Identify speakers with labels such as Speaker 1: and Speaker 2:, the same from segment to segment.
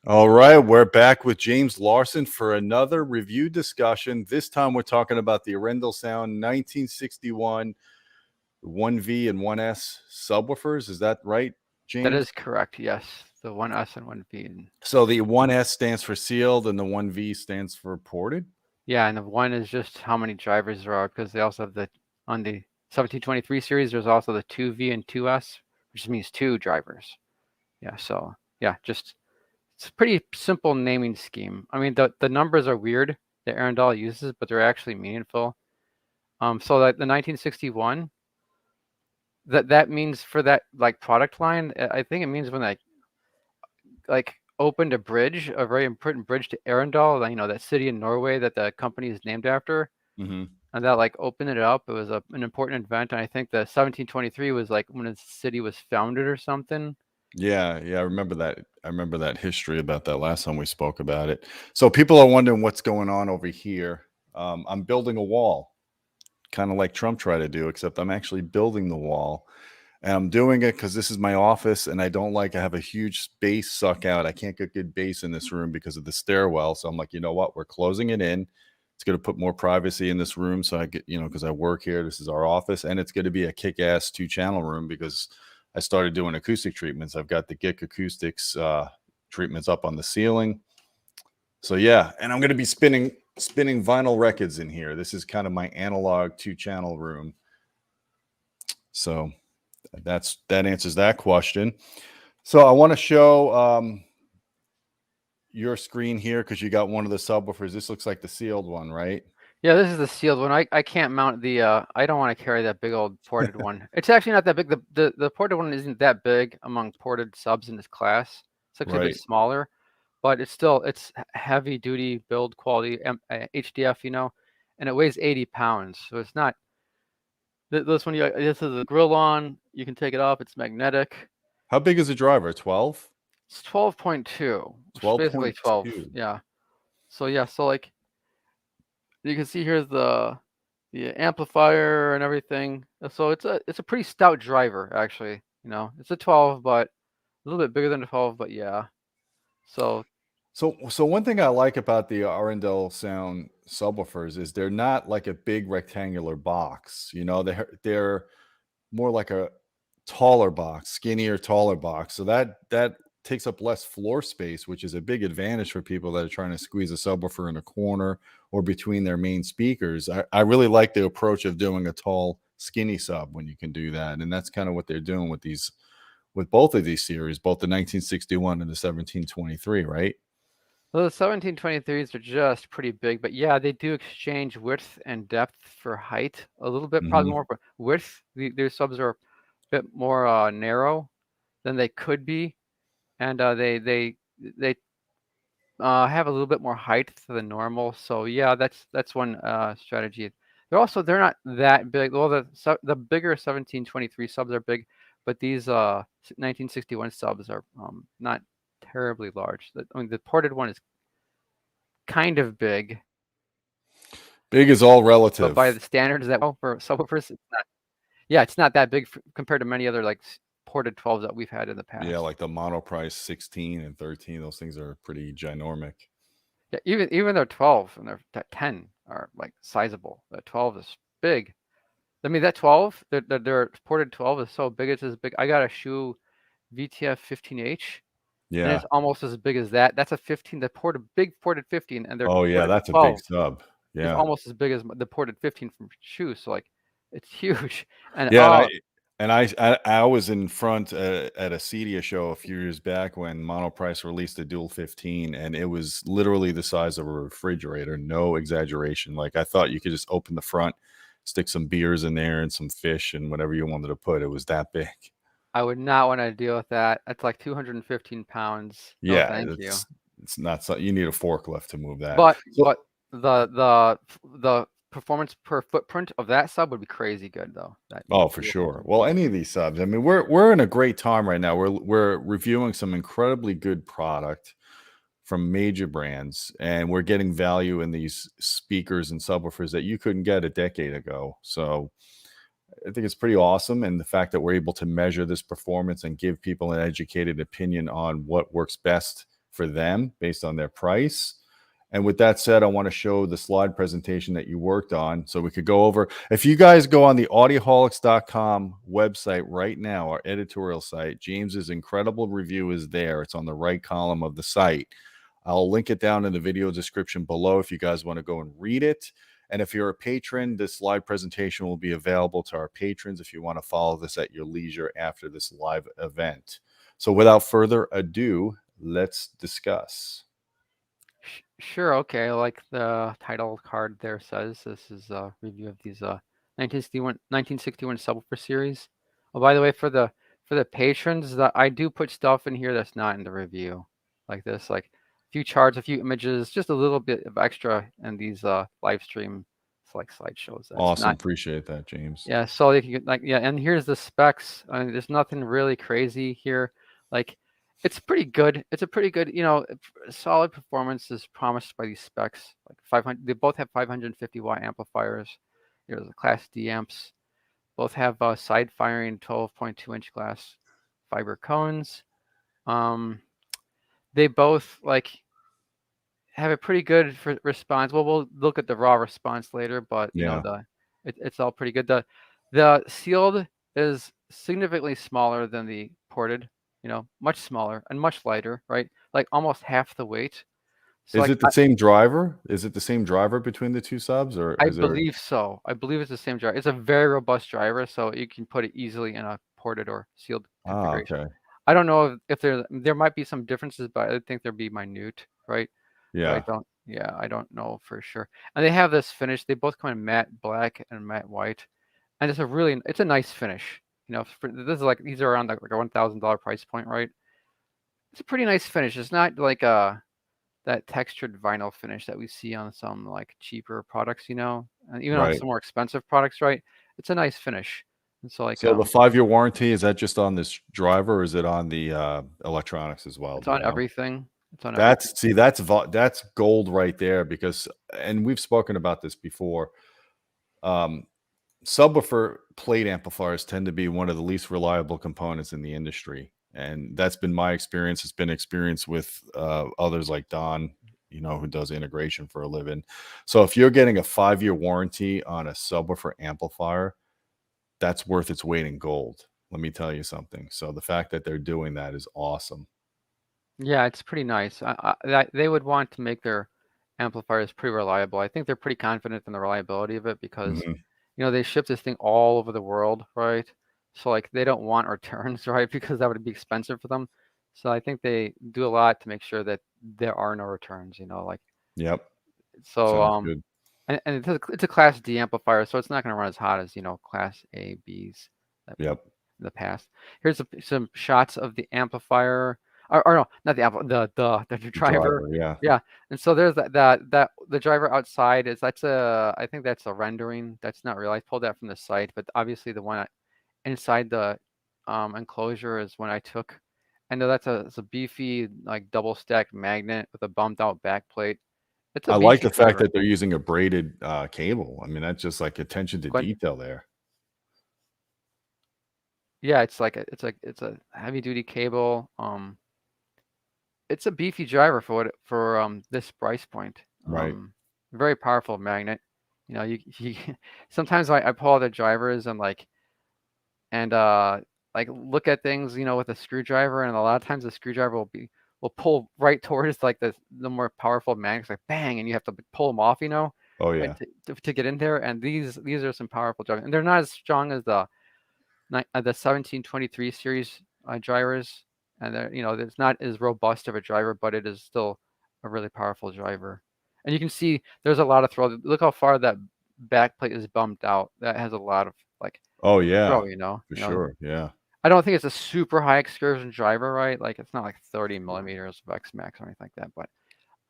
Speaker 1: All right, we're back with James Larson for another review discussion. This time we're talking about the Arendal Sound 1961 1V and 1S subwoofers. Is that right, James?
Speaker 2: That is correct, yes. The 1S and 1V.
Speaker 1: So the 1S stands for sealed and the 1V stands for ported?
Speaker 2: Yeah, and the 1 is just how many drivers there are, because they also have on the 1723 series, there's also the 2V and 2S, which means 2 drivers. Yeah, so yeah, it's a pretty simple naming scheme. I mean, the numbers are weird that Arendal uses, but they're actually meaningful. So that the 1961, that means for that like product line, I think it means when like opened a bridge, a very important bridge to Arendal, that city in Norway that the company is named after.
Speaker 1: Mm-hmm.
Speaker 2: And that like opened it up. It was an important event. And I think the 1723 was like when the city was founded or something.
Speaker 1: Yeah, I remember that. I remember that history about that last time we spoke about it. So people are wondering what's going on over here. I'm building a wall, kind of like Trump tried to do, except I'm actually building the wall. And I'm doing it because this is my office and I don't like to have a huge bass suck out. I can't get good bass in this room because of the stairwell. So I'm like, you know what? We're closing it in. It's going to put more privacy in this room. So I get, because I work here, this is our office, and it's going to be a kick-ass 2-channel room because I started doing acoustic treatments. I've got the GIC acoustics treatments up on the ceiling. So yeah, and I'm going to be spinning vinyl records in here. This is kind of my analog 2-channel room. So that answers that question. So I want to show your screen here because you got one of the subwoofers. This looks like the sealed one, right?
Speaker 2: Yeah, this is the sealed one. I can't mount the I don't want to carry that big old ported one. It's actually not that big. The ported one isn't that big among ported subs in this class. It's actually a bit smaller, but it's heavy duty build quality HDF, and it weighs 80 pounds. So it's not this one. This is a grill on. You can take it off. It's magnetic.
Speaker 1: How big is the driver? 12?
Speaker 2: It's 12.2. 12. Basically 12. Yeah. So yeah. So like. You can see here's the amplifier and everything. So it's a pretty stout driver, actually. It's a 12, but a little bit bigger than a 12, but yeah. So
Speaker 1: one thing I like about the Arendal Sound subwoofers is they're not like a big rectangular box. They're more like a taller box, skinnier, taller box. So that takes up less floor space, which is a big advantage for people that are trying to squeeze a subwoofer in a corner or between their main speakers. I really like the approach of doing a tall, skinny sub when you can do that. And that's kind of what they're doing with both of these series, both the 1961 and the 1723, right?
Speaker 2: Well, the 1723s are just pretty big, but yeah, they do exchange width and depth for height a little bit, probably more for width. Their subs are a bit more narrow than they could be, and they have a little bit more height than normal. So yeah, that's one strategy. They're not that big. Well, the bigger 1723 subs are big, but these 1961 subs are not terribly large. I mean, the ported one is kind of big.
Speaker 1: Big is all relative.
Speaker 2: But by the standards that for subwoofers, it's not. Yeah, it's not that big compared to many other like ported 12s that we've had in the past.
Speaker 1: Yeah, like the Monoprice 16 and 13, those things are pretty ginormic.
Speaker 2: Yeah, even their 12 and their 10 are like sizable. The 12 is big. I mean, that 12, their ported 12 is so big. It's as big. I got a Shure VTF 15H.
Speaker 1: Yeah,
Speaker 2: and it's almost as big as that. That's a 15. The big ported 15, and they're
Speaker 1: that's a big sub. Yeah,
Speaker 2: it's almost as big as the ported 15 from Shure. So like, it's huge. And
Speaker 1: yeah, I was in front at a CEDIA show a few years back when Monoprice released the Dual 15, and it was literally the size of a refrigerator. No exaggeration. Like I thought you could just open the front, stick some beers in there and some fish and whatever you wanted to put. It was that big.
Speaker 2: I would not want to deal with that. That's like 215 pounds. No,
Speaker 1: yeah,
Speaker 2: thank you.
Speaker 1: It's not so. You need a forklift to move that.
Speaker 2: But the performance per footprint of that sub would be crazy good though.
Speaker 1: For sure. Well, any of these subs. I mean, we're in a great time right now. We're reviewing some incredibly good product from major brands, and we're getting value in these speakers and subwoofers that you couldn't get a decade ago. So I think it's pretty awesome. And the fact that we're able to measure this performance and give people an educated opinion on what works best for them based on their price. And with that said, I want to show the slide presentation that you worked on so we could go over. If you guys go on the audioholics.com website right now, our editorial site, James's incredible review is there. It's on the right column of the site. I'll link it down in the video description below if you guys want to go and read it. And if you're a patron, this live presentation will be available to our patrons if you want to follow this at your leisure after this live event. So without further ado, let's discuss.
Speaker 2: Sure. Okay. Like the title card there says, this is a review of these 1961 Subwoofer series. Oh, by the way, for the patrons, that I do put stuff in here that's not in the review, like this, like a few charts, a few images, just a little bit of extra in these live stream like slideshows. That's
Speaker 1: Awesome.
Speaker 2: not,
Speaker 1: Appreciate that, James.
Speaker 2: yeah. So if you like, yeah, and here's the specs. I mean, there's nothing really crazy here. Like, it's pretty good. It's a pretty good, solid performance is promised by these specs. Like 500, they both have 550 watt amplifiers. There's the Class D amps. Both have side firing 12.2-inch glass fiber cones. They both like have a pretty good response. Well, we'll look at the raw response later, but it's all pretty good. The sealed is significantly smaller than the ported, much smaller and much lighter, right? Like almost half the weight. So
Speaker 1: is it the same driver? Is it the same driver between the two subs, or
Speaker 2: I
Speaker 1: is there...
Speaker 2: believe so. I believe it's the same driver. It's a very robust driver, so you can put it easily in a ported or sealed configuration.
Speaker 1: Okay.
Speaker 2: I don't know if there might be some differences, but I think they'll be minute, right?
Speaker 1: Yeah.
Speaker 2: So I don't know for sure. And they have this finish. They both come in matte black and matte white, and it's a nice finish. This is like, these are around like a $1,000 price point, right? It's a pretty nice finish. It's not like that textured vinyl finish that we see on some like cheaper products, and even on some more expensive products, right? It's a nice finish. And so like,
Speaker 1: so the 5-year warranty, is that just on this driver, or is it on the electronics as well?
Speaker 2: it's on everything. It's on
Speaker 1: everything. That's gold right there, because, and we've spoken about this before, subwoofer plate amplifiers tend to be one of the least reliable components in the industry, and that's been my experience. It's been experience with others like Don, who does integration for a living. So if you're getting a 5-year warranty on a subwoofer amplifier, that's worth its weight in gold. Let me tell you something. So the fact that they're doing that is awesome.
Speaker 2: Yeah, it's pretty nice. They would want to make their amplifiers pretty reliable. I think they're pretty confident in the reliability of it because, they ship this thing all over the world, right? So like they don't want returns, right? Because that would be expensive for them. So I think they do a lot to make sure that there are no returns, like.
Speaker 1: Yep.
Speaker 2: So
Speaker 1: Sounds good.
Speaker 2: And it's a Class D amplifier, so it's not going to run as hot as Class A, Bs.
Speaker 1: Yep.
Speaker 2: In the past. Here's some shots of the amplifier. Or no, not the driver. Yeah. And so there's that the driver outside is I think that's a rendering. That's not real. I pulled that from the site, but obviously the one inside the enclosure is one I took. I know it's a beefy like double stacked magnet with a bumped out back plate.
Speaker 1: I like the fact that they're using a braided cable. I mean, that's just like attention to detail there.
Speaker 2: Yeah, it's a heavy duty cable. It's a beefy driver for this price point.
Speaker 1: Right.
Speaker 2: Very powerful magnet. You sometimes I pull out the drivers and like look at things, with a screwdriver, and a lot of times the screwdriver will pull right towards like the more powerful magnets, like bang, and you have to pull them off,
Speaker 1: Oh yeah.
Speaker 2: right, to get in there. And these are some powerful drivers, and they're not as strong as the 1723 series drivers, and it's not as robust of a driver, but it is still a really powerful driver. And you can see there's a lot of throw. Look how far that back plate is bumped out. That has a lot of like
Speaker 1: throw,
Speaker 2: for
Speaker 1: sure. Yeah.
Speaker 2: I don't think it's a super high excursion driver, right? Like it's not like 30 millimeters of X max or anything like that, but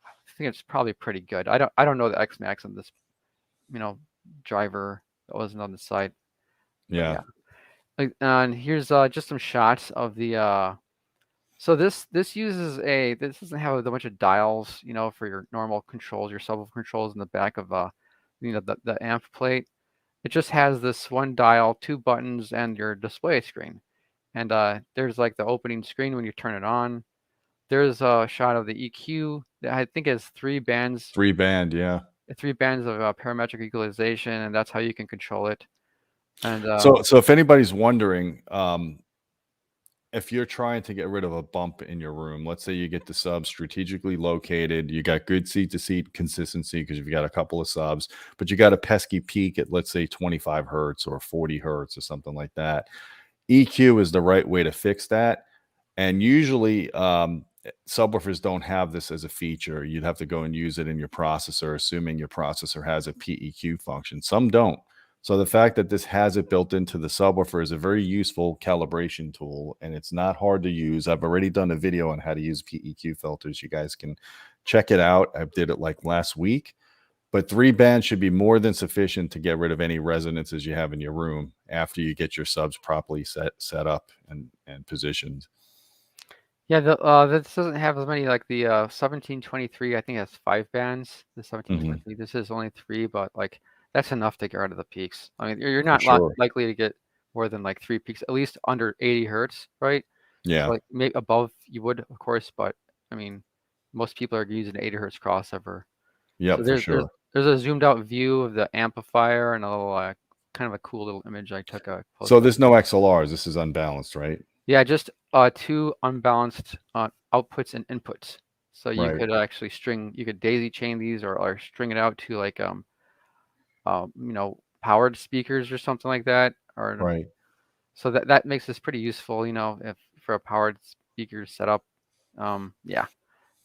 Speaker 2: I think it's probably pretty good. I don't know the X max on this driver that wasn't on the site.
Speaker 1: Yeah.
Speaker 2: And here's just some shots of the so this doesn't have a bunch of dials, for your normal controls, your subwoofer controls in the back of the amp plate. It just has this one dial, 2 buttons, and your display screen. And there's like the opening screen when you turn it on. there's a shot of the EQ that I think has 3 bands,
Speaker 1: 3-band, yeah.
Speaker 2: 3 bands of parametric equalization, and that's how you can control it. And
Speaker 1: So if anybody's wondering, if you're trying to get rid of a bump in your room, let's say you get the sub strategically located, you got good seat to seat consistency because you've got a couple of subs, but you got a pesky peak at, let's say, 25 hertz or 40 hertz or something like that. EQ is the right way to fix that. And usually, subwoofers don't have this as a feature. You'd have to go and use it in your processor, assuming your processor has a PEQ function. Some don't. So the fact that this has it built into the subwoofer is a very useful calibration tool, and it's not hard to use. I've already done a video on how to use PEQ filters. You guys can check it out. I did it like last week. But 3 bands should be more than sufficient to get rid of any resonances you have in your room after you get your subs properly set up and positioned.
Speaker 2: yeah, this doesn't have as many like the 1723. I think has 5 bands. The 1723. This is only 3, but like that's enough to get rid of the peaks. I mean, you're not
Speaker 1: sure.
Speaker 2: likely to get more than like 3 peaks, at least under 80 hertz, right?
Speaker 1: Yeah.
Speaker 2: So like maybe above you would, of course, but I mean, most people are using 80 hertz crossover.
Speaker 1: Yep,
Speaker 2: So
Speaker 1: for sure.
Speaker 2: there's a zoomed out view of the amplifier and a little kind of a cool little image I took a close
Speaker 1: So
Speaker 2: up.
Speaker 1: there's no XLRs. This is unbalanced, right?
Speaker 2: Yeah, just 2 unbalanced outputs and inputs. So you
Speaker 1: Right.
Speaker 2: could actually you could daisy chain these or string it out to like powered speakers or something like that. Or
Speaker 1: Right.
Speaker 2: so that makes this pretty useful, if for a powered speaker setup. Yeah.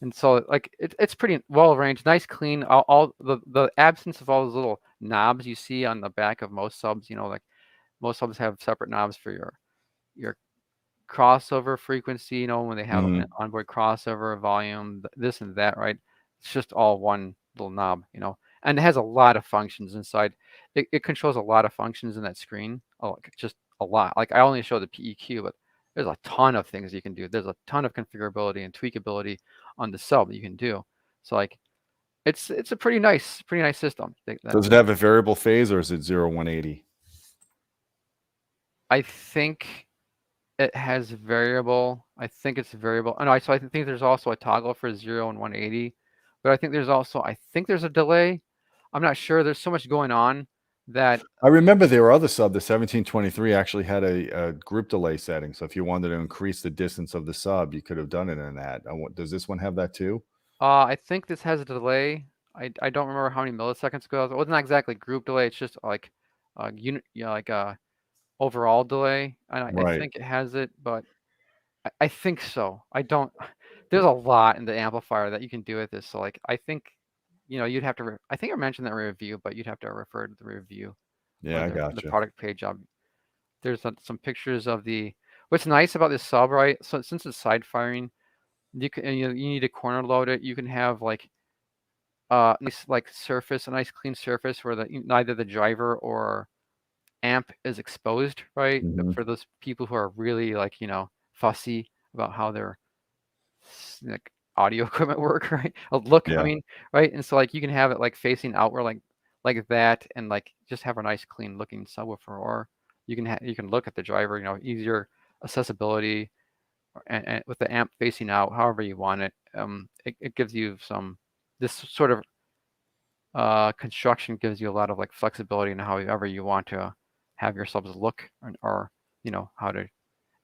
Speaker 2: And so like it's pretty well arranged, nice, clean. All the absence of all those little knobs you see on the back of most subs, like most subs have separate knobs for your crossover frequency, when they have an onboard crossover volume, this and that, right? It's just all one little knob, and it has a lot of functions inside. It controls a lot of functions in that screen. Oh, just a lot. Like I only show the PEQ, but there's a ton of things you can do. There's a ton of configurability and tweakability on the sub that you can do. So like it's a pretty nice system.
Speaker 1: Does it have a variable phase or is it 0-180?
Speaker 2: I think it has variable. I think it's variable. Oh, no, so I think there's also a toggle for 0 and 180, but I think there's a delay. I'm not sure. There's so much going on that
Speaker 1: I remember there were other sub. The 1723 actually had a group delay setting. So if you wanted to increase the distance of the sub, you could have done it in that. Does this one have that too?
Speaker 2: I think this has a delay. I don't remember how many milliseconds ago. It wasn't exactly group delay. It's just like unit, like overall delay. And I
Speaker 1: Right.
Speaker 2: think it has it, but I think so. I don't. There's a lot in the amplifier that you can do with this. So like I think, you'd have to. I think I mentioned that in review, but you'd have to refer to the review
Speaker 1: Yeah,
Speaker 2: or
Speaker 1: I
Speaker 2: the
Speaker 1: gotcha.
Speaker 2: product page. There's some pictures of the. What's nice about this sub, right? So since it's side firing, you can you need to corner load it. You can have like nice like surface, a nice clean surface where neither the driver or amp is exposed, right? For those people who are really like fussy about how their like audio equipment work, right?
Speaker 1: Yeah.
Speaker 2: I mean, right? And so like you can have it like facing outward like that, and like just have a nice clean looking subwoofer, or you can look at the driver, easier accessibility, and with the amp facing out, however you want it. It gives you this sort of construction gives you a lot of like flexibility in however you want to have your subs look, or how to.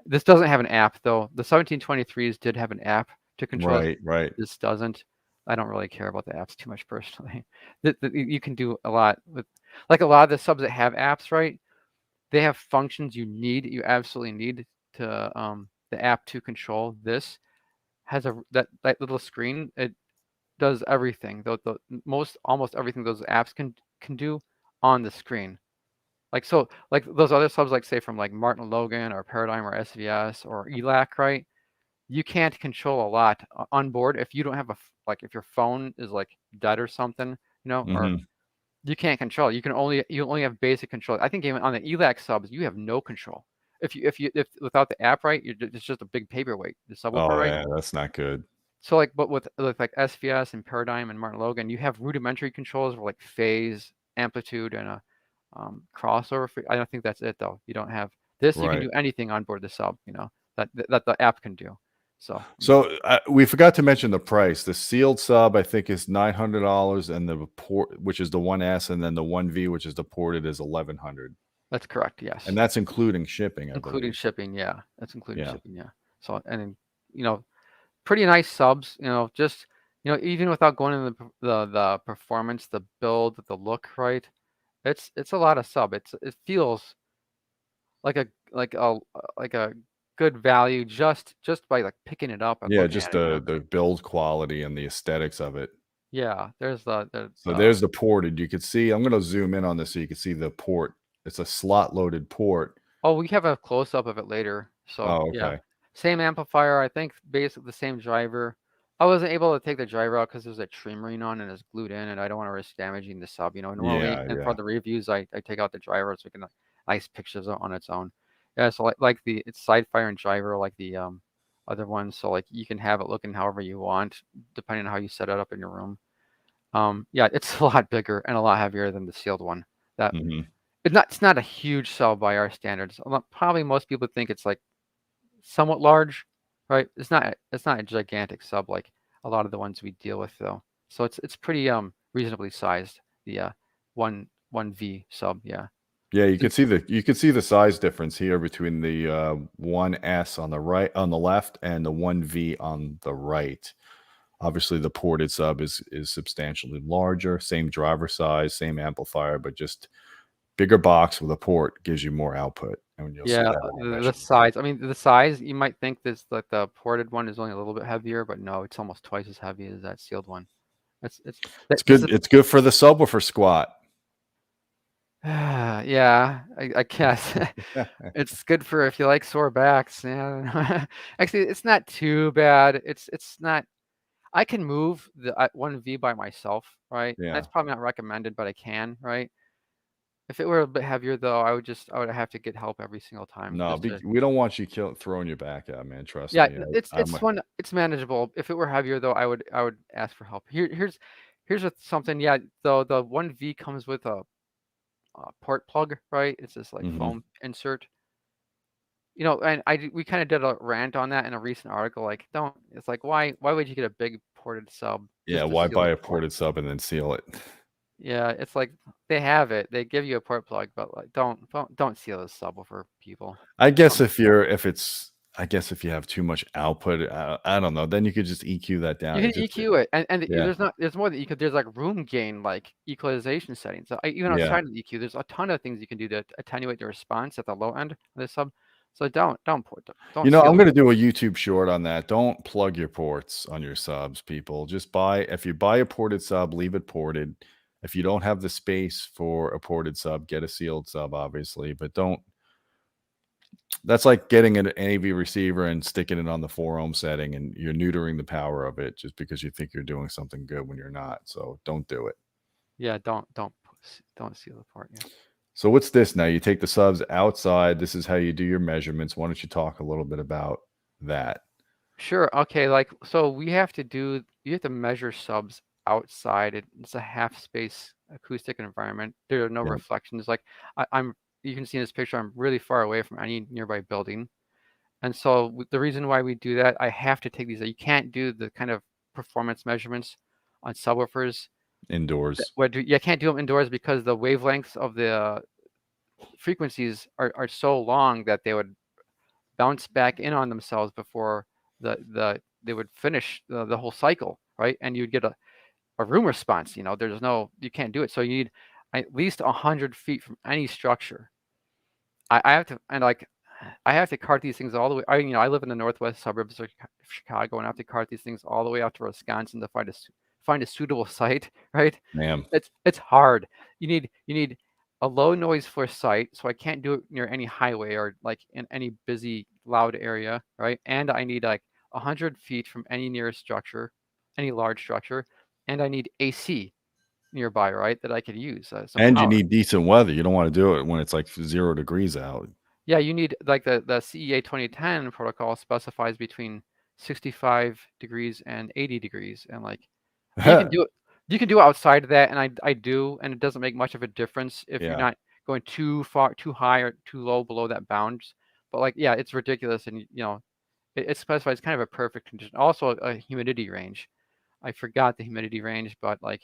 Speaker 2: This doesn't have an app though. The 1723s did have an app to control it.
Speaker 1: Right.
Speaker 2: This doesn't. I don't really care about the apps too much personally. You can do a lot with, like a lot of the subs that have apps, right? They have functions you absolutely need to the app to control. This has that little screen. It does everything. The almost everything those apps can do on the screen. Like so, like those other subs, like say from like Martin Logan or Paradigm or SVS or ELAC, right? You can't control a lot on board if you don't have like if your phone is like dead or something, or you can't control. You only have basic control. I think even on the ELAC subs, you have no control. If without the app, right, it's just a big paperweight, the subwoofer,
Speaker 1: Oh
Speaker 2: right?
Speaker 1: yeah, that's not good.
Speaker 2: So like, but with like SVS and Paradigm and Martin Logan, you have rudimentary controls for like phase, amplitude, and a crossover. I don't think that's it though. You don't have this. You can
Speaker 1: Right.
Speaker 2: do anything on board the sub. That the app can do. So
Speaker 1: we forgot to mention the price. The sealed sub, I think, is $900, and the port, which is the 1S, and then the 1V, which is the ported, is $1,100,
Speaker 2: that's correct. Yes.
Speaker 1: and that's including shipping, I
Speaker 2: Including
Speaker 1: believe.
Speaker 2: shipping. Yeah. That's including
Speaker 1: Yeah.
Speaker 2: shipping. Yeah. So, and then, you know, pretty nice subs, you know, just, you know, even without going into the performance, the build, the look, right? It's a lot of sub. It feels like a good value just by like picking it up and
Speaker 1: Yeah,
Speaker 2: looking
Speaker 1: just
Speaker 2: at it, you know.
Speaker 1: the build quality and the aesthetics of it.
Speaker 2: Yeah, there's
Speaker 1: So there's the ported. You could see, I'm gonna zoom in on this so you can see the port. It's a slot loaded port.
Speaker 2: oh, we have a close up of it later. So
Speaker 1: Oh,
Speaker 2: yeah,
Speaker 1: okay.
Speaker 2: same amplifier, I think basically the same driver. I wasn't able to take the driver out because there's a trim ring on and it's glued in, and I don't want to risk damaging the sub. You know, normally,
Speaker 1: Yeah,
Speaker 2: and for
Speaker 1: yeah.
Speaker 2: the reviews, I take out the driver so we can nice pictures on its own. Yeah, so like it's side fire and driver like the other ones. So like you can have it looking however you want, depending on how you set it up in your room. Yeah, it's a lot bigger and a lot heavier than the sealed one. That
Speaker 1: Mhm.
Speaker 2: it's not a huge cell by our standards. Probably most people think it's like somewhat large, right? It's not a gigantic sub like a lot of the ones we deal with though. So it's pretty reasonably sized. The one V sub, yeah.
Speaker 1: Yeah,
Speaker 2: So,
Speaker 1: you could see the size difference here between the 1S on the left, and the 1V on the right. Obviously, the ported sub is substantially larger, same driver size, same amplifier, but just bigger box with a port gives you more output, and you'll see
Speaker 2: yeah,
Speaker 1: that in our
Speaker 2: the
Speaker 1: measurements.
Speaker 2: size. I mean, the size. You might think this like the ported one is only a little bit heavier, but no, it's almost twice as heavy as that sealed one. It's
Speaker 1: It's
Speaker 2: this is
Speaker 1: good. It's good for the subwoofer squat.
Speaker 2: yeah, I guess. It's good for if you like sore backs. Yeah. Actually, it's not too bad. It's not. I can move the 1V by myself, right?
Speaker 1: Yeah.
Speaker 2: That's probably not recommended, but I can, right? If it were a bit heavier though, I would have to get help every single time
Speaker 1: No,
Speaker 2: just to.
Speaker 1: we don't want you throwing your back out, man. Trust
Speaker 2: Yeah,
Speaker 1: me. I'm
Speaker 2: it's one it's manageable. If it were heavier though, I would ask for help. Here's something. Yeah, the 1V comes with a port plug, right? It's this like
Speaker 1: Mhm.
Speaker 2: foam insert. You know, and we kind of did a rant on that in a recent article. Like, don't. It's like why would you get a big ported sub
Speaker 1: Yeah,
Speaker 2: just to
Speaker 1: why
Speaker 2: seal
Speaker 1: buy
Speaker 2: the
Speaker 1: a
Speaker 2: port?
Speaker 1: ported sub and then seal it?
Speaker 2: Yeah, it's like they have it. They give you a port plug, but like don't seal this subwoofer, people.
Speaker 1: I guess
Speaker 2: Um,
Speaker 1: I guess if you have too much output, I don't know, then you could just EQ that
Speaker 2: you
Speaker 1: down.
Speaker 2: can EQ it, and
Speaker 1: Yeah,
Speaker 2: there's more that you could. There's like room gain, like equalization settings. So even
Speaker 1: yeah.
Speaker 2: outside of the EQ, there's a ton of things you can do to attenuate the response at the low end of the sub. So
Speaker 1: You
Speaker 2: don't
Speaker 1: know,
Speaker 2: seal
Speaker 1: I'm
Speaker 2: it.
Speaker 1: gonna do a YouTube short on that. Don't plug your ports on your subs, people. Just if you buy a ported sub, leave it ported. If you don't have the space for a ported sub, get a sealed sub, obviously, but don't. That's like getting an AV receiver and sticking it on the 4 ohm setting, and you're neutering the power of it just because you think you're doing something good when you're not. So don't do it.
Speaker 2: Yeah, don't seal the port. Yeah.
Speaker 1: So what's this now? You take the subs outside. This is how you do your measurements. Why don't you talk a little bit about that?
Speaker 2: Sure. Okay. Like, so you have to measure subs outside. It's a half space acoustic environment. There are no
Speaker 1: Yeah.
Speaker 2: reflections. Like I'm, you can see in this picture, I'm really far away from any nearby building. And so the reason why we do that, I have to take these. You can't do the kind of performance measurements on subwoofers.
Speaker 1: Indoors.
Speaker 2: You can't do them indoors because the wavelengths of the frequencies are so long that they would bounce back in on themselves before they would finish the whole cycle, right? And you'd get a room response. You know, you can't do it. So you need at least 100 feet from any structure. I have to, and like, I have to cart these things all the way. I live in the northwest suburbs of Chicago, and I have to cart these things all the way out to Wisconsin to find a suitable site, right?
Speaker 1: Ma'am.
Speaker 2: It's hard. You need a low noise for site, so I can't do it near any highway or like in any busy loud area, right? And I need like 100 feet from any nearest structure, any large structure, and I need AC nearby, right? That I could use some
Speaker 1: And you
Speaker 2: power.
Speaker 1: need decent weather. You don't want to do it when it's like 0 degrees out.
Speaker 2: Yeah, you need like the CEA 2010 protocol specifies between 65 degrees and 80 degrees, and like you can do it. You can do outside of that, and I do, and it doesn't make much of a difference if you're
Speaker 1: Yeah.
Speaker 2: not going too far, too high, or too low below that bounds. But like, yeah, it's ridiculous, and it specifies kind of a perfect condition. Also a humidity range. I forgot the humidity range, but like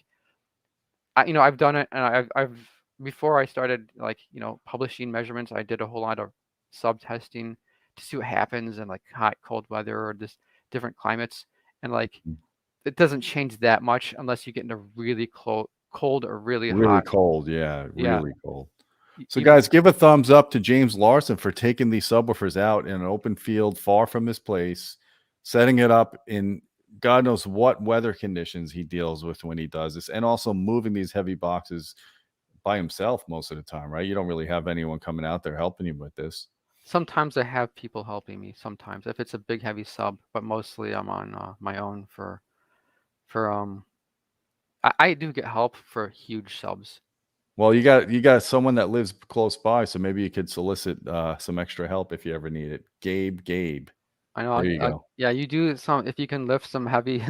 Speaker 2: I've done it, and I've before I started like publishing measurements, I did a whole lot of sub testing to see what happens in like hot, cold weather or just different climates, and like it doesn't change that much unless you get into really cold or really
Speaker 1: Really
Speaker 2: hot.
Speaker 1: cold, yeah,
Speaker 2: Yeah,
Speaker 1: really cold. So,
Speaker 2: even
Speaker 1: guys, give a thumbs up to James Larson for taking these subwoofers out in an open field far from his place, setting it up in God knows what weather conditions he deals with when he does this, and also moving these heavy boxes by himself most of the time, right? You don't really have anyone coming out there helping you with this.
Speaker 2: sometimes I have people helping me. Sometimes if it's a big heavy sub, but mostly I'm on my own for I do get help for huge subs.
Speaker 1: Well, you got someone that lives close by, so maybe you could solicit some extra help if you ever need it. Gabe.
Speaker 2: I know.
Speaker 1: There you go.
Speaker 2: Yeah, you do some. If you can lift some heavy,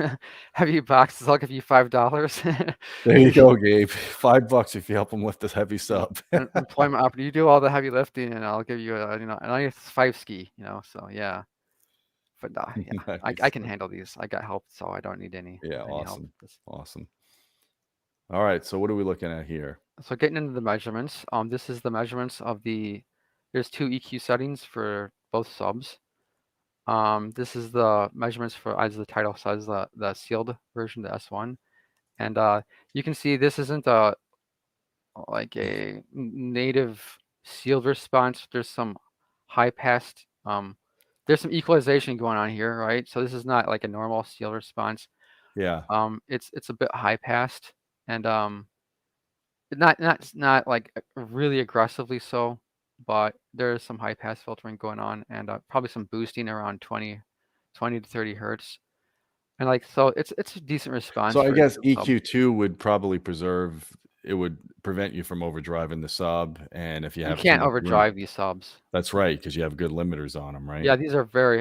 Speaker 2: heavy boxes, I'll give you $5.
Speaker 1: There you go, Gabe. $5 if you help him lift this heavy sub.
Speaker 2: Employment opportunity. You do all the heavy lifting, and I'll give you a nice 5 ski. So yeah. But yeah, I
Speaker 1: Nice.
Speaker 2: can handle these. I got help, so I don't need any
Speaker 1: Yeah,
Speaker 2: help.
Speaker 1: awesome. Awesome. All right, so what are we looking at here?
Speaker 2: So getting into the measurements, this is the measurements of there's two EQ settings for both subs. This is the measurements for, as the title says, the sealed version, the S1. And you can see this isn't like a native sealed response. There's some high pass, there's some equalization going on here, right? So this is not like a normal sealed response.
Speaker 1: Yeah.
Speaker 2: It's a bit high passed, and not like really aggressively so, but there's some high pass filtering going on, and probably some boosting around 20 to 30 hertz. And like, so it's a decent response
Speaker 1: So I
Speaker 2: for a
Speaker 1: guess
Speaker 2: sealed sub.
Speaker 1: EQ2 would probably it would prevent you from overdriving the sub, and if you
Speaker 2: You
Speaker 1: have too
Speaker 2: can't
Speaker 1: much room.
Speaker 2: overdrive these subs.
Speaker 1: That's right, because you have good limiters on them, right?
Speaker 2: Yeah, these are very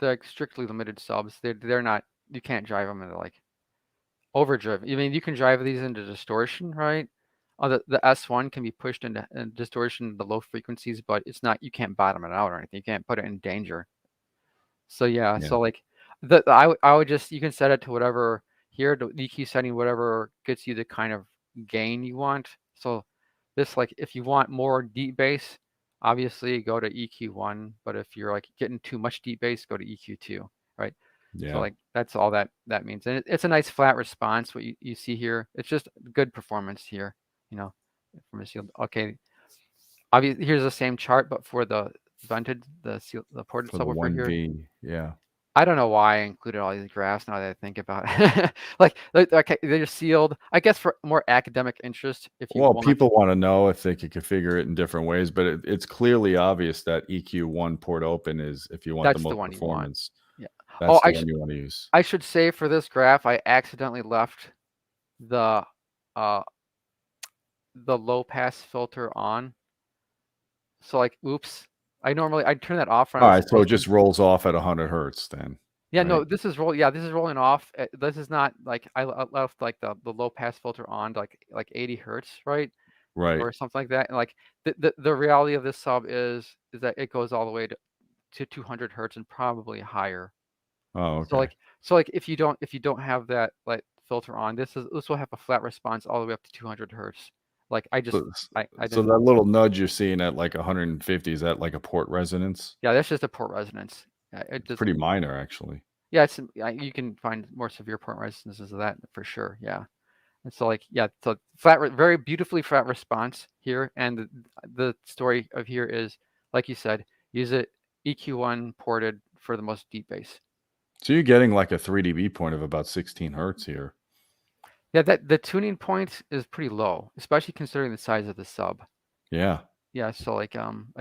Speaker 2: they're strictly limited subs. They're not, you can't drive them into like overdriven. I mean, you can drive these into distortion, right? The S1 can be pushed into distortion, the low frequencies, but it's not, you can't bottom it out or anything. You can't put it in danger. So yeah,
Speaker 1: Yeah.
Speaker 2: so like I would just, you can set it to whatever here, the EQ setting, whatever gets you the kind of gain you want. So this, like, if you want more deep bass, obviously go to EQ1, but if you're like getting too much deep bass, go to EQ2, right? So
Speaker 1: Yeah.
Speaker 2: like that's all that means. And it's a nice flat response, what you see here. It's just good performance here, from a sealed. Okay, obviously here's the same chart, but for the vented, the ported
Speaker 1: For the
Speaker 2: subwoofer here.
Speaker 1: 1V, yeah.
Speaker 2: I don't know why I included all these graphs now that I think about it. Like, okay, they're sealed. I guess for more academic interest, if you
Speaker 1: Well,
Speaker 2: want.
Speaker 1: people want to know if they could configure it in different ways, but it's clearly obvious that EQ1 port open is, if you want the
Speaker 2: That's the
Speaker 1: most
Speaker 2: one you want.
Speaker 1: performance,
Speaker 2: Yeah.
Speaker 1: that's the one you want to use.
Speaker 2: I should say for this graph, I accidentally left the low pass filter on. So like, oops. I turn that off when
Speaker 1: All
Speaker 2: I was
Speaker 1: right, so it
Speaker 2: supposed to.
Speaker 1: just rolls off at 100 hertz then.
Speaker 2: Yeah,
Speaker 1: right?
Speaker 2: no, this is rolling off. This is not like I left like the low pass filter on to like 80 hertz, right?
Speaker 1: Right.
Speaker 2: Or something like that. And like the reality of this sub is that it goes all the way to 200 hertz and probably higher.
Speaker 1: Oh,
Speaker 2: So
Speaker 1: okay.
Speaker 2: like if you don't have that like filter on, this will have a flat response all the way up to 200 hertz. Like I
Speaker 1: So
Speaker 2: didn't.
Speaker 1: that little nudge you're seeing at like 150, is that like a port resonance?
Speaker 2: Yeah, that's just a port resonance. Yeah, it
Speaker 1: It's
Speaker 2: just.
Speaker 1: pretty minor, actually.
Speaker 2: Yeah, you can find more severe port resonances of that for sure. Yeah. And so like, yeah, so very beautifully flat response here. And the story of here is, like you said, use it EQ1 ported for the most deep bass.
Speaker 1: So you're getting like a 3 dB point of about 16 hertz here.
Speaker 2: Yeah, that the tuning point is pretty low, especially considering the size of the sub.
Speaker 1: Yeah.
Speaker 2: Yeah, so like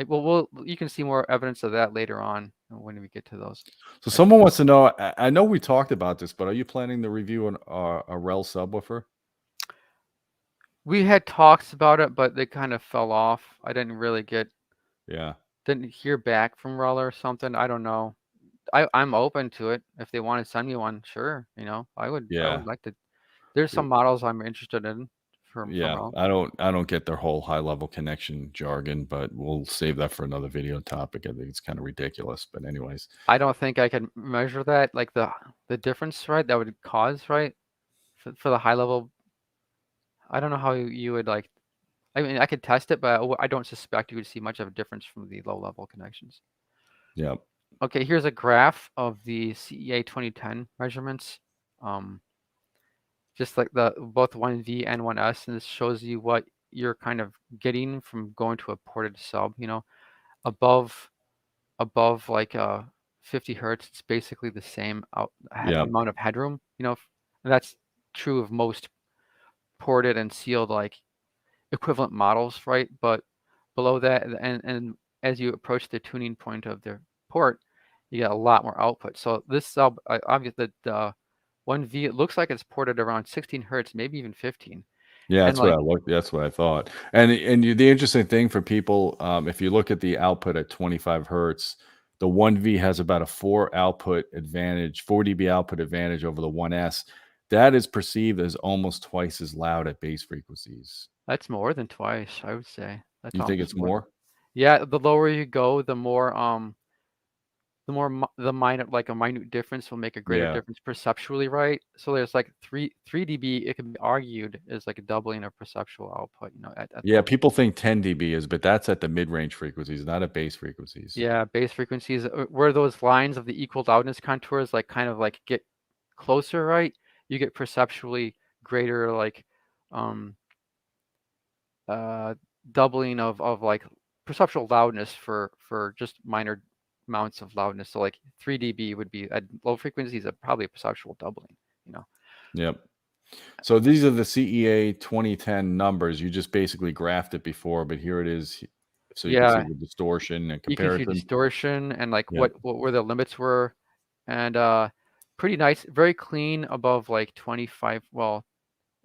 Speaker 2: well you can see more evidence of that later on when we get to those.
Speaker 1: So someone wants to know, I know we talked about this, but are you planning to review a REL subwoofer?
Speaker 2: We had talks about it, but they kind of fell off. I didn't really didn't hear back from REL or something. I don't know. I'm open to it. If they want to send me one, sure. I would
Speaker 1: Yeah.
Speaker 2: like to. There's some models I'm interested in
Speaker 1: Yeah,
Speaker 2: out.
Speaker 1: I don't get their whole high level connection jargon, but we'll save that for another video topic. I think it's kind of ridiculous, but anyways.
Speaker 2: I don't think I can measure that, like the difference, right? That would cause, right? For the high level, I don't know how you would like. I mean, I could test it, but I don't suspect you would see much of a difference from the low level connections.
Speaker 1: Yeah.
Speaker 2: Okay, here's a graph of the CEA 2010 measurements. Just like the both 1V and 1S, and this shows you what you're kind of getting from going to a ported sub, you know, above like 50 hertz, it's basically the same
Speaker 1: Yeah.
Speaker 2: amount of headroom, you know, and that's true of most ported and sealed like equivalent models, right? But below that, and as you approach the tuning point of the port, you get a lot more output. So this sub, obviously the 1V, it looks like it's ported around 16 hertz, maybe even 15.
Speaker 1: Yeah,
Speaker 2: And
Speaker 1: that's what
Speaker 2: like,
Speaker 1: I looked. That's what I thought. And the interesting thing for people, if you look at the output at 25 hertz, the 1V has about a 4 output advantage, 4 dB output advantage over the 1S. That is perceived as almost twice as loud at base frequencies.
Speaker 2: that's more than twice, I would say. That's
Speaker 1: You think
Speaker 2: almost
Speaker 1: it's
Speaker 2: more.
Speaker 1: more?
Speaker 2: Yeah, the lower you go, the more the minor, like a minute difference will make a greater
Speaker 1: Yeah.
Speaker 2: difference perceptually, right? So there's like 3 dB, it can be argued is like a doubling of perceptual output, you know, at
Speaker 1: Yeah,
Speaker 2: those.
Speaker 1: people think 10 dB is, but that's at the mid-range frequencies, not at base frequencies.
Speaker 2: Yeah, base frequencies, where those lines of the equal loudness contours like kind of like get closer, right? You get perceptually greater like um doubling of like perceptual loudness for just minor amounts of loudness. So like 3 dB would be at low frequencies, probably a perceptual doubling, you know.
Speaker 1: Yep. So these are the CEA 2010 numbers. You just basically graphed it before, but here it is. So you can see
Speaker 2: Yeah,
Speaker 1: the distortion and
Speaker 2: you can see
Speaker 1: comparison.
Speaker 2: distortion and like
Speaker 1: Yep.
Speaker 2: what where the limits were, and pretty nice, very clean above like 25. Well,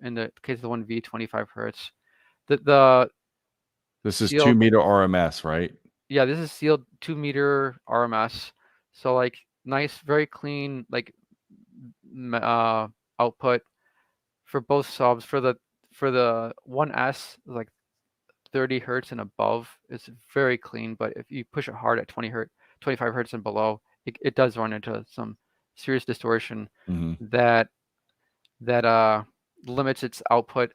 Speaker 2: in the case of the 1V, 25 hertz. The
Speaker 1: This is 2
Speaker 2: sealed,
Speaker 1: meter RMS, right?
Speaker 2: yeah, this is sealed 2-meter RMS. So like nice, very clean like output for both subs. For the 1S, like 30 hertz and above, it's very clean. But if you push it hard at 25 hertz and below, it does run into some serious distortion
Speaker 1: Mm-hmm.
Speaker 2: that limits its output.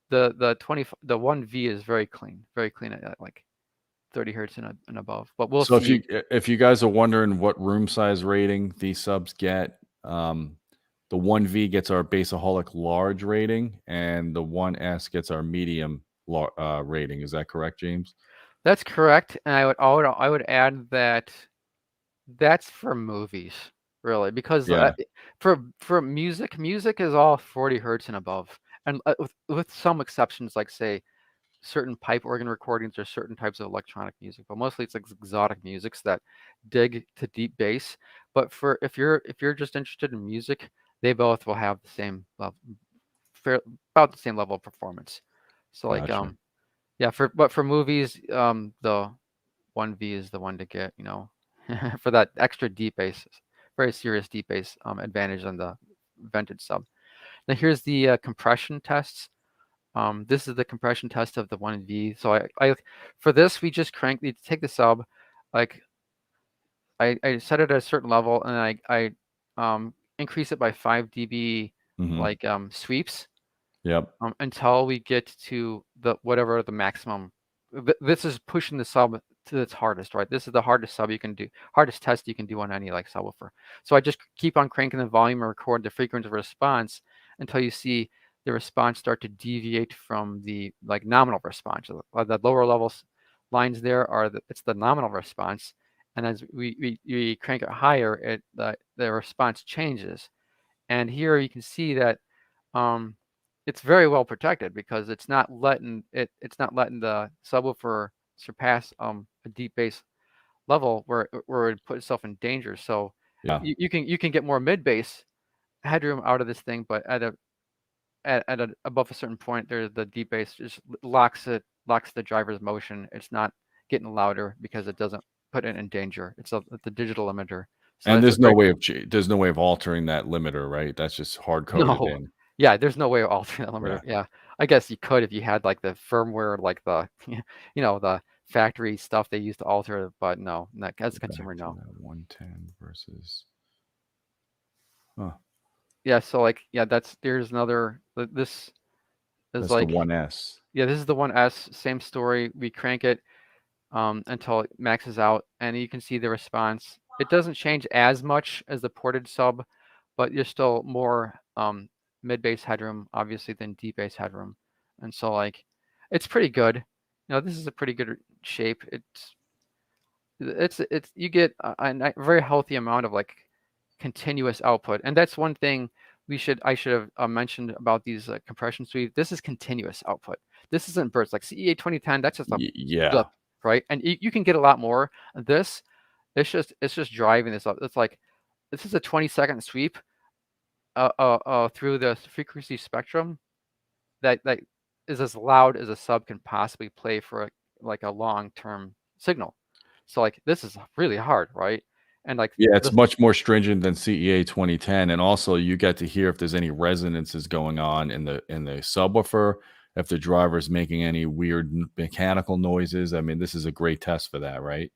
Speaker 2: The 1V is very clean at like 30 hertz and above. But we'll
Speaker 1: So
Speaker 2: see.
Speaker 1: if you guys are wondering what room size rating these subs get, the 1V gets our Baseaholic large rating, and the 1S gets our medium rating. Is that correct, James?
Speaker 2: That's correct, and I would add that that's for movies, really, because
Speaker 1: Yeah.
Speaker 2: for music is all 40 hertz and above, and with some exceptions, like say certain pipe organ recordings or certain types of electronic music, but mostly it's like exotic musics that dig to deep bass. But for if you're just interested in music, they both will have the same level, about the same level of performance. So like
Speaker 1: Gotcha.
Speaker 2: yeah, for movies, the 1V is the one to get, you know, for that extra deep bass, very serious deep bass advantage on the vented sub. Now here's the compression tests. This is the compression test of the 1V. So I for this, we just take the sub, like I set it at a certain level, and I increase it by 5 dB,
Speaker 1: Mm-hmm.
Speaker 2: like sweeps,
Speaker 1: Yep.
Speaker 2: until we get to whatever the maximum. This is pushing the sub to its hardest, right? This is the hardest sub you can do, hardest test you can do on any like subwoofer. So I just keep on cranking the volume and record the frequency response until you see the response start to deviate from the like nominal response. The lower levels lines there are it's the nominal response, and as we crank it higher, the response changes. And here you can see that it's very well protected because it's not letting the subwoofer surpass a deep bass level where it would put itself in danger. So
Speaker 1: Yeah.
Speaker 2: you can get more mid bass headroom out of this thing, but at above a certain point, the deep bass just locks the driver's motion. It's not getting louder because it doesn't put it in danger. It's the digital limiter. So
Speaker 1: And
Speaker 2: that's a very
Speaker 1: there's no way of altering that limiter, right? That's just hard coded
Speaker 2: no.
Speaker 1: in.
Speaker 2: Yeah, there's no way of altering that limiter.
Speaker 1: Yeah.
Speaker 2: Yeah. I guess you could if you had like the firmware, like the the factory stuff they used to alter it, but no, not as a consumer,
Speaker 1: Back to
Speaker 2: no.
Speaker 1: that 110 versus. Huh.
Speaker 2: Yeah, so like there's another this is
Speaker 1: That's the
Speaker 2: like
Speaker 1: 1S.
Speaker 2: yeah, this is the 1S, same story. We crank it until it maxes out, and you can see the response. It doesn't change as much as the ported sub, but there's still more mid bass headroom, obviously, than deep bass headroom, and so like it's pretty good. This is a pretty good shape. It's you get a very healthy amount of like continuous output, and that's one thing I should have mentioned about these compression suite. This is continuous output. This isn't bursts like CEA 2010. That's just a
Speaker 1: Yeah.
Speaker 2: blip, right? And you can get a lot more. This it's just driving this up. It's like this is a 20-second sweep through the frequency spectrum that is as loud as a sub can possibly play for like a long-term signal. So like this is really hard, right? And like
Speaker 1: Yeah, it's
Speaker 2: this,
Speaker 1: much more stringent than CEA 2010, and also you get to hear if there's any resonances going on in the subwoofer, if the driver's making any weird mechanical noises. I mean, this is a great test for that, right?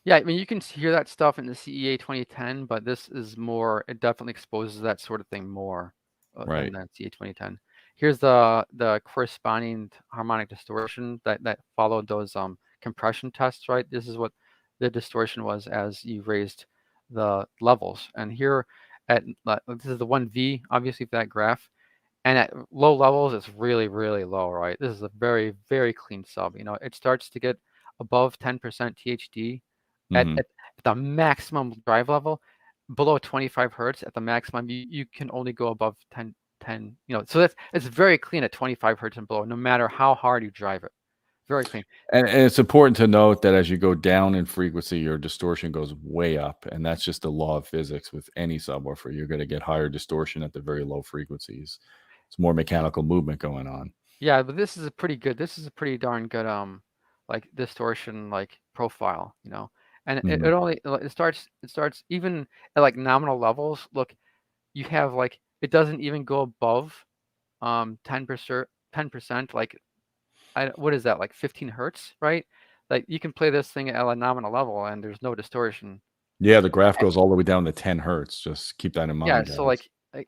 Speaker 2: yeah, I mean you can hear that stuff in the CEA 2010, but this is more. It definitely exposes that sort of thing more than
Speaker 1: Right.
Speaker 2: the CEA 2010. Here's the corresponding harmonic distortion that followed those compression tests, right? This is what the distortion was as you raised the levels. And here this is the 1V, obviously, for that graph. And at low levels, it's really, really low, right? This is a very, very clean sub. It starts to get above 10% THD
Speaker 1: Hmm.
Speaker 2: at the maximum drive level. Below 25 hertz at the maximum, you can only go above 10. So it's very clean at 25 hertz and below, no matter how hard you drive it. Very clean.
Speaker 1: And it's important to note that as you go down in frequency, your distortion goes way up, and that's just the law of physics with any subwoofer. You're going to get higher distortion at the very low frequencies. It's more mechanical movement going on.
Speaker 2: Yeah, but this is a pretty good. This is a pretty darn good like distortion like profile, And
Speaker 1: Hmm.
Speaker 2: it starts even at like nominal levels. Look, you have like it doesn't even go above 10%. Like what is that, like 15 hertz, right? Like you can play this thing at a nominal level and there's no distortion.
Speaker 1: Yeah, the graph goes all the way down to 10 hertz. Just keep that in
Speaker 2: Yeah,
Speaker 1: mind,
Speaker 2: so
Speaker 1: guys.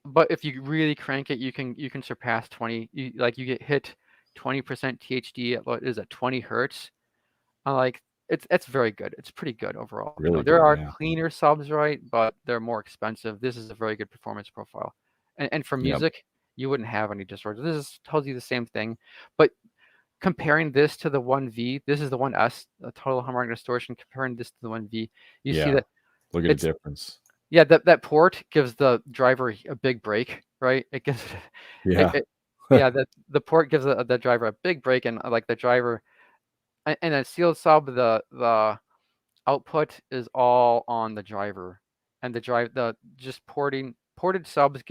Speaker 2: but if you really crank it, you can surpass 20. You get hit 20% THD at what is it, 20 hertz. Like it's very good. It's pretty good overall.
Speaker 1: Really
Speaker 2: There
Speaker 1: good,
Speaker 2: are
Speaker 1: yeah.
Speaker 2: cleaner subs, right? But they're more expensive. This is a very good performance profile. And for
Speaker 1: Yep.
Speaker 2: music, you wouldn't have any distortion. Tells you the same thing. But comparing this to the 1V, this is the 1S, the total harmonic distortion. Comparing this to the 1V, you see
Speaker 1: Yeah.
Speaker 2: that
Speaker 1: Look at the
Speaker 2: it's
Speaker 1: difference.
Speaker 2: yeah, that port gives the driver a big break, right? It gives
Speaker 1: Yeah.
Speaker 2: yeah, the port gives the driver a big break, and like the driver and a sealed sub, the output is all on the driver, and the just ported subs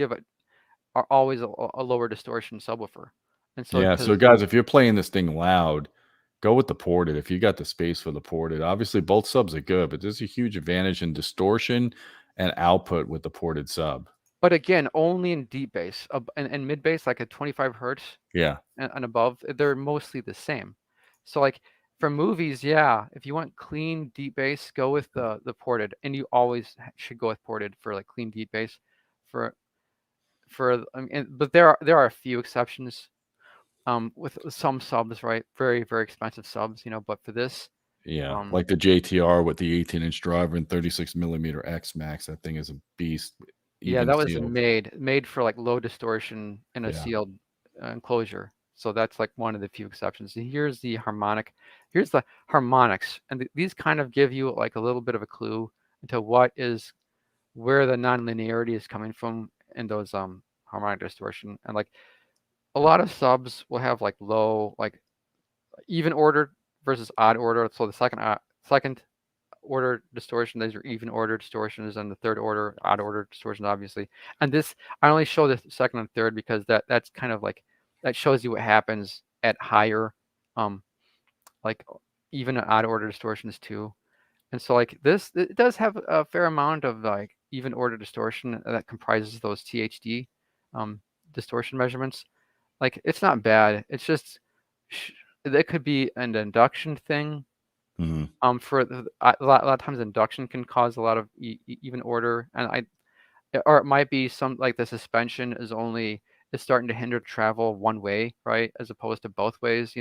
Speaker 2: are always a lower distortion subwoofer, and so
Speaker 1: Yeah, so
Speaker 2: because
Speaker 1: guys, if you're playing this thing loud, go with the ported if you got the space for the ported. Obviously, both subs are good, but there's a huge advantage in distortion and output with the ported sub.
Speaker 2: but again, only in deep bass and mid bass, like at 25 hertz
Speaker 1: Yeah.
Speaker 2: and above, they're mostly the same. So like for movies, yeah, if you want clean deep bass, go with the ported, and you always should go with ported for like clean deep bass. For but there are a few exceptions. With some subs, right? Very very expensive subs, But for this,
Speaker 1: Yeah.
Speaker 2: um,
Speaker 1: Like the JTR with the 18-inch driver and 36 millimeter X Max. That thing is a beast,
Speaker 2: yeah,
Speaker 1: even
Speaker 2: that was
Speaker 1: sealed.
Speaker 2: made for like low distortion in a
Speaker 1: Yeah.
Speaker 2: sealed enclosure. So that's like one of the few exceptions. And here's the harmonics, and these kind of give you like a little bit of a clue into where the nonlinearity is coming from in those harmonic distortion. And like a lot of subs will have like low, like even ordered versus odd order. So the second order distortion, these are even order distortions, and the third order odd order distortion, obviously. And this, I only show the second and third because that's kind of like that shows you what happens at higher like even odd order distortions too. And so like this, it does have a fair amount of like even order distortion that comprises those THD distortion measurements. Like it's not bad. It's just it could be an induction thing.
Speaker 1: Hmm.
Speaker 2: For a lot of times induction can cause a lot of even order, and or it might be some like the suspension is starting to hinder travel one way, right, as opposed to both ways.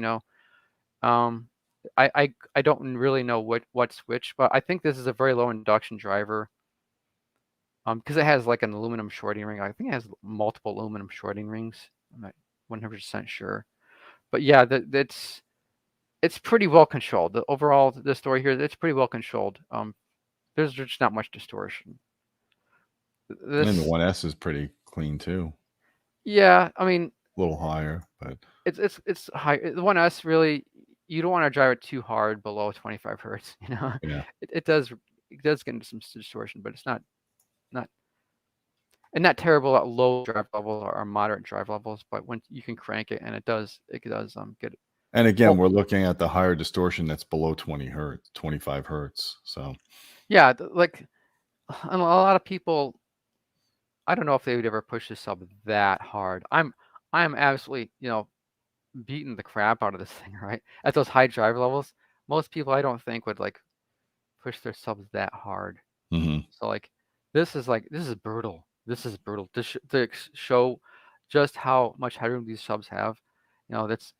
Speaker 2: Um, I don't really know what's which, but I think this is a very low induction driver. Because it has like an aluminum shorting ring. I think it has multiple aluminum shorting rings. I'm not 100% sure, but yeah, it's pretty well controlled. The story here, it's pretty well controlled. There's just not much distortion.
Speaker 1: And the
Speaker 2: This,
Speaker 1: 1S is pretty clean too.
Speaker 2: yeah, I mean,
Speaker 1: A little higher, but
Speaker 2: it's high. The 1S really, you don't want to drive it too hard below 25 hertz.
Speaker 1: yeah.
Speaker 2: It does get into some distortion, but it's not and not terrible at low drive levels or moderate drive levels. But when you can crank it, and it does get it.
Speaker 1: And again,
Speaker 2: Well,
Speaker 1: we're looking at the higher distortion that's below 20 hertz, 25 hertz. So
Speaker 2: yeah, like a lot of people, I don't know if they would ever push this sub that hard. I'm absolutely, beating the crap out of this thing, right? At those high drive levels. Most people I don't think would like push their subs that hard.
Speaker 1: mhm.
Speaker 2: So this is brutal. This is brutal to show just how much headroom these subs have. It's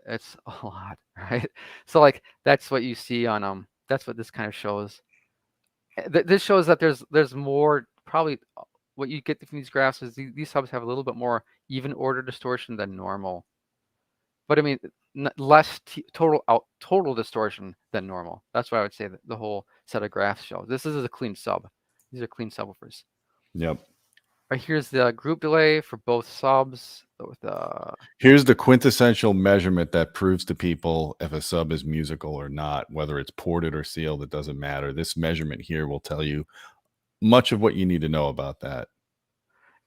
Speaker 2: a lot, right? So that's what you see on that's what this kind of shows. This shows that there's more probably what you get from these graphs is these subs have a little bit more even order distortion than normal. But I mean, less total distortion than normal. That's what I would say that the whole set of graphs shows. This is a clean sub. These are clean subwoofers.
Speaker 1: Yep.
Speaker 2: Right, here's the group delay for both subs.
Speaker 1: Here's the quintessential measurement that proves to people if a sub is musical or not, whether it's ported or sealed, it doesn't matter. This measurement here will tell you much of what you need to know about that.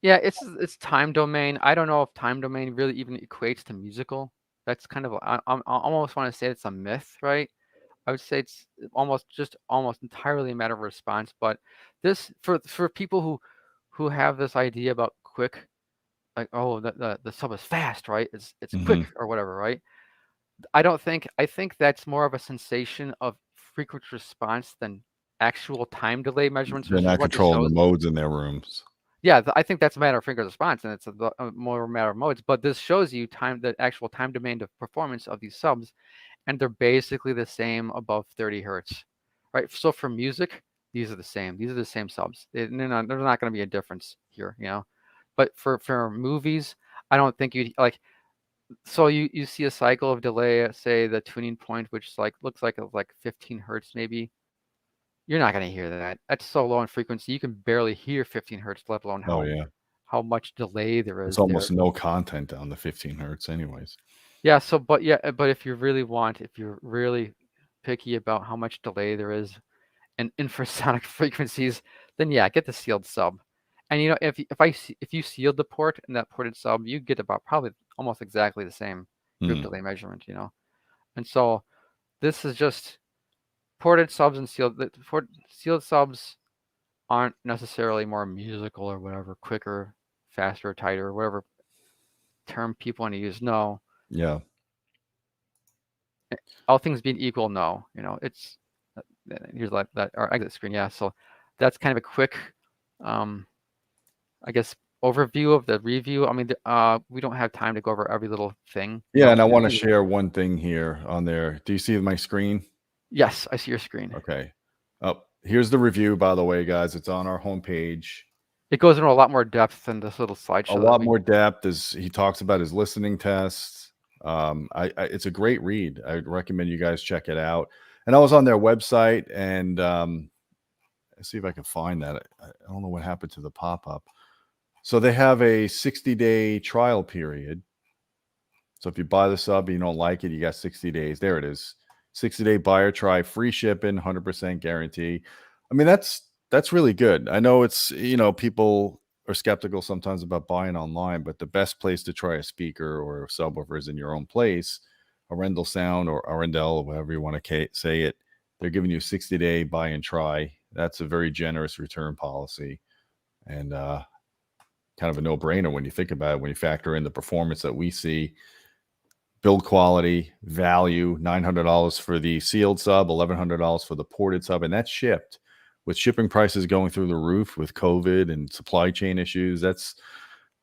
Speaker 2: Yeah, it's time domain. I don't know if time domain really even equates to musical. That's kind of I almost want to say it's a myth, right? I would say it's almost entirely a matter of response. But this for people who have this idea about quick, like, oh, the sub is fast, right? It's quick
Speaker 1: Mhm.
Speaker 2: or whatever, right? I think that's more of a sensation of frequency response than actual time delay measurements,
Speaker 1: They're
Speaker 2: which is
Speaker 1: not
Speaker 2: what this
Speaker 1: controlling the
Speaker 2: shows.
Speaker 1: modes in their rooms.
Speaker 2: Yeah, I think that's a matter of frequency response, and it's a more matter of modes. But this shows you the actual time domain of performance of these subs, and they're basically the same above 30 hertz, right? So for music, these are the same. These are the same subs. There's not going to be a difference here. But for movies, I don't think you like. So you see a cycle of delay at, say, the tuning point, which looks like 15 hertz maybe. You're not going to hear that. That's so low in frequency. You can barely hear 15 hertz, let alone
Speaker 1: Oh yeah.
Speaker 2: how much delay there
Speaker 1: It's
Speaker 2: is there.
Speaker 1: almost no content on the 15 hertz anyways.
Speaker 2: Yeah. But if you're really picky about how much delay there is in infrasonic frequencies, then yeah, get the sealed sub. And if you sealed the port and that ported sub, you get about probably almost exactly the same group
Speaker 1: Mm.
Speaker 2: delay measurement. And so this is just ported subs and sealed. Sealed subs aren't necessarily more musical or whatever, quicker, faster, tighter, whatever term people want to use. No,
Speaker 1: Yeah.
Speaker 2: all things being equal, no. It's here's that our exit screen. Yeah, so that's kind of a quick, I guess, overview of the review. I mean, we don't have time to go over every little thing.
Speaker 1: Yeah, and I want to share one thing here on there. Do you see my screen?
Speaker 2: Yes, I see your screen.
Speaker 1: Okay. Oh, here's the review, by the way, guys. It's on our homepage.
Speaker 2: It goes into a lot more depth than this little slideshow.
Speaker 1: A lot more depth as he talks about his listening tests. It's a great read. I would recommend you guys check it out. And I was on their website, and let's see if I can find that. I don't know what happened to the pop-up. So they have a 60-day trial period. So if you buy the sub and you don't like it, you got 60 days. There it is. 60-day buyer try, free shipping, 100% guarantee. I mean, that's really good. I know it's, people are skeptical sometimes about buying online, but the best place to try a speaker or a subwoofer is in your own place. Arendal Sound or Arendal, whatever you want to say it. They're giving you a 60-day buy and try. That's a very generous return policy. And kind of a no-brainer when you think about it, when you factor in the performance that we see build quality, value, $900 for the sealed sub, $1,100 for the ported sub, and that's shipped. With shipping prices going through the roof with COVID and supply chain issues, it's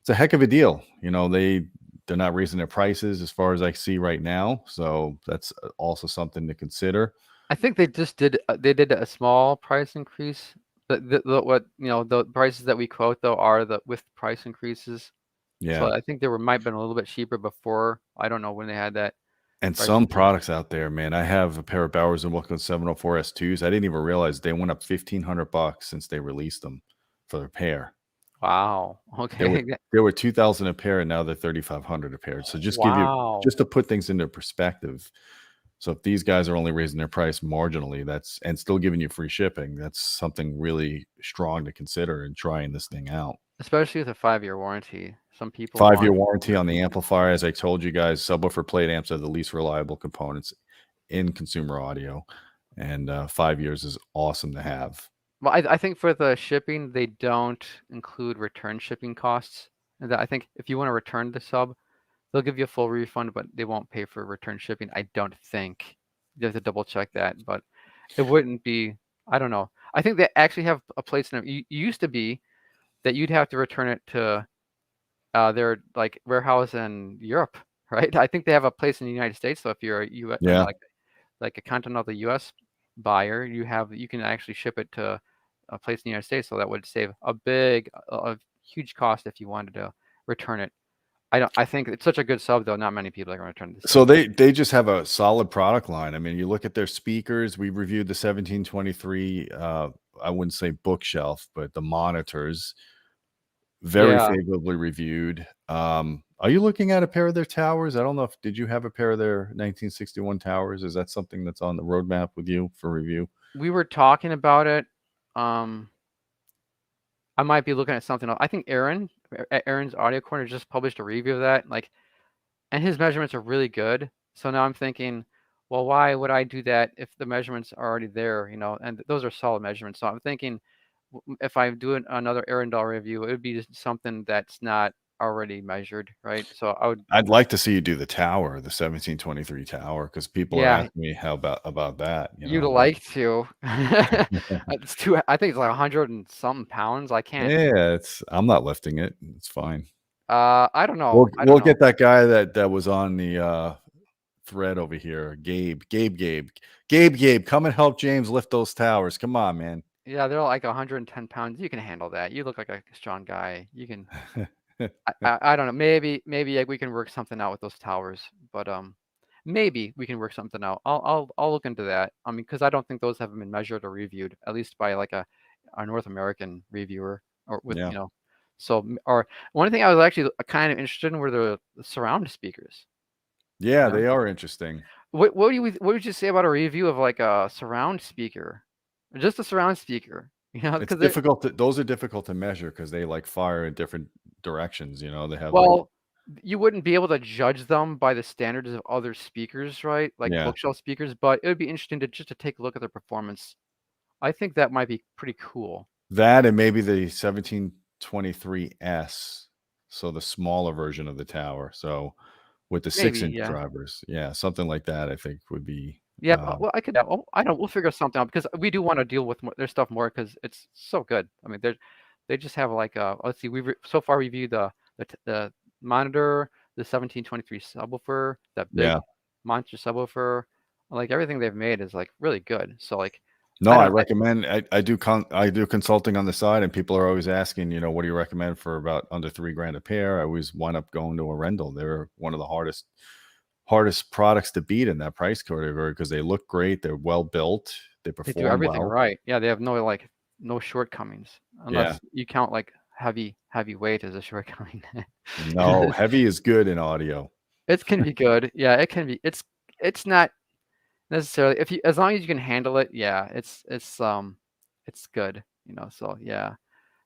Speaker 1: a heck of a deal. You know, they're not raising their prices as far as I see right now, so that's also something to consider.
Speaker 2: I think they just did a small price increase. What the prices that we quote though are the with price increases.
Speaker 1: Yeah.
Speaker 2: So I think they might have been a little bit cheaper before. I don't know when they had that
Speaker 1: And
Speaker 2: price
Speaker 1: some
Speaker 2: increase.
Speaker 1: products out there, man. I have a pair of Bowers and Wilkins 704 S2s. I didn't even realize they went up $1,500 since they released them for their pair.
Speaker 2: Wow. Okay.
Speaker 1: They were 2,000 a pair, and now they're 3,500 a pair. So just
Speaker 2: Wow.
Speaker 1: just to put things into perspective. So if these guys are only raising their price marginally, and still giving you free shipping, that's something really strong to consider in trying this thing out.
Speaker 2: Especially with a 5-year warranty. Some people
Speaker 1: 5-year
Speaker 2: want
Speaker 1: warranty on the amplifier. As I told you guys, subwoofer plate amps are the least reliable components in consumer audio, and 5 years is awesome to have.
Speaker 2: Well, I think for the shipping, they don't include return shipping costs. And I think if you want to return the sub, they'll give you a full refund, but they won't pay for return shipping. I don't think. You have to double check that, but it wouldn't be. I don't know. I think they actually have a place in it. You used to be that you'd have to return it to their like warehouse in Europe, right? I think they have a place in the United States. So if you're a U.S.
Speaker 1: Yeah.
Speaker 2: like a continental the U.S. buyer, you can actually ship it to a place in the United States. So that would save a huge cost if you wanted to return it. I think it's such a good sub though. Not many people are going to return this.
Speaker 1: So they just have a solid product line. I mean, you look at their speakers. We reviewed the 1723. I wouldn't say bookshelf, but the monitors. Very favorably reviewed. Are you looking at a pair of their towers? I don't know did you have a pair of their 1961 towers? Is that something that's on the roadmap with you for review?
Speaker 2: We were talking about it. I might be looking at something else. I think Aaron's Audio Corner just published a review of that, and his measurements are really good. So now I'm thinking, well, why would I do that if the measurements are already there, and those are solid measurements. So I'm thinking if I do another Arendal review, it would be just something that's not already measured, right? So
Speaker 1: I'd like to see you do the tower, the 1723 tower, because people are asking me how about that.
Speaker 2: You'd like to. It's I think it's like 100 and something pounds. I can't.
Speaker 1: Yeah, I'm not lifting it. It's fine.
Speaker 2: I don't know.
Speaker 1: We'll get that guy that was on the thread over here, Gabe, come and help James lift those towers. Come on, man.
Speaker 2: Yeah, they're like 110 pounds. You can handle that. You look like a strong guy. You can. I don't know. Maybe we can work something out with those towers, but maybe we can work something out. I'll look into that. I mean, because I don't think those have been measured or reviewed, at least by like a North American reviewer or with So or one thing I was actually kind of interested in were the surround speakers.
Speaker 1: Yeah, they are interesting.
Speaker 2: What would you say about a review of like a surround speaker, just a surround speaker?
Speaker 1: It's difficult. Those are difficult to measure because they like fire in different directions. They have.
Speaker 2: Well, you wouldn't be able to judge them by the standards of other speakers, right? Like bookshelf speakers, but it would be interesting to take a look at their performance. I think that might be pretty cool.
Speaker 1: That and maybe the 1723S, so the smaller version of the tower. So with the 6-inch drivers, something like that, I think would be.
Speaker 2: Yeah, well, I could. I don't. We'll figure something out because we do want to deal with their stuff more because it's so good. I mean, they just have like let's see. We've so far reviewed the monitor, the 1723 subwoofer, that big monster subwoofer. Like everything they've made is like really good. So like.
Speaker 1: No, I recommend. I do consulting on the side, and people are always asking, what do you recommend for about under $3,000 a pair? I always wind up going to Arendal. They're one of the hardest products to beat in that price category because they look great, they're well built, they perform
Speaker 2: They do everything
Speaker 1: well.
Speaker 2: right. Yeah, they have no shortcomings unless you count like heavy weight as a shortcoming.
Speaker 1: No, heavy is good in audio.
Speaker 2: It can be good. Yeah, it can be. It's not necessarily as long as you can handle it. Yeah, it's good. So yeah.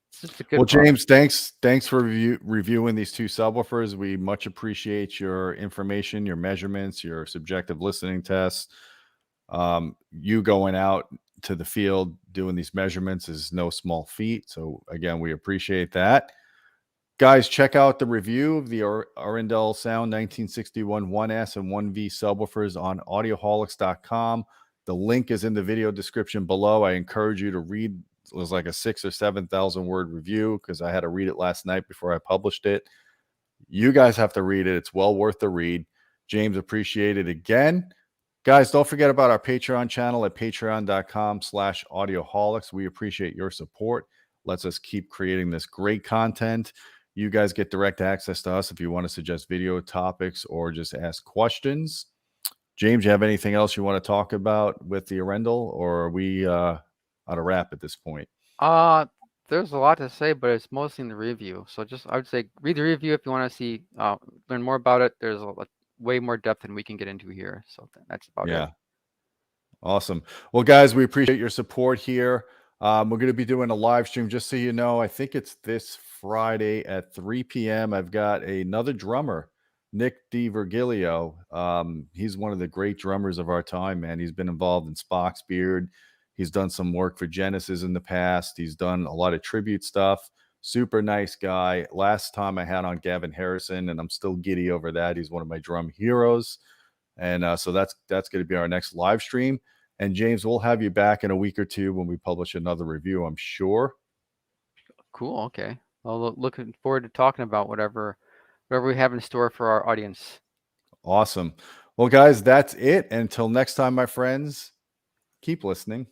Speaker 2: It's just a good
Speaker 1: well, James, thanks for reviewing these two subwoofers. We much appreciate your information, your measurements, your subjective listening tests. You going out to the field doing these measurements is no small feat. So again, we appreciate that. Guys, check out the review of the Arendal Sound 1961 1S and 1V subwoofers on audioholics.com. The link is in the video description below. I encourage you to read. It was like a 6,000 or 7,000 word review because I had to read it last night before I published it. You guys have to read it. It's well worth the read. James, appreciate it again. Guys, don't forget about our Patreon channel at patreon.com/audioholics. We appreciate your support. Lets us keep creating this great content. You guys get direct access to us if you want to suggest video topics or just ask questions. James, you have anything else you want to talk about with the Arendal, or are we out of wrap at this point?
Speaker 2: There's a lot to say, but it's mostly in the review. So I would say read the review if you want to see, learn more about it. There's way more depth than we can get into here. So that's about it.
Speaker 1: Awesome. Well, guys, we appreciate your support here. We're going to be doing a live stream, just so you know. I think it's this Friday at 3 p.m. I've got another drummer, Nick DiVirgilio. He's one of the great drummers of our time, man. He's been involved in Spock's Beard. He's done some work for Genesis in the past. He's done a lot of tribute stuff. Super nice guy. Last time I had on Gavin Harrison, and I'm still giddy over that. He's one of my drum heroes. And so that's going to be our next live stream. And James, we'll have you back in a week or two when we publish another review, I'm sure.
Speaker 2: Cool. Okay. Well, looking forward to talking about whatever we have in store for our audience.
Speaker 1: Awesome. Well, guys, that's it. Until next time, my friends, keep listening.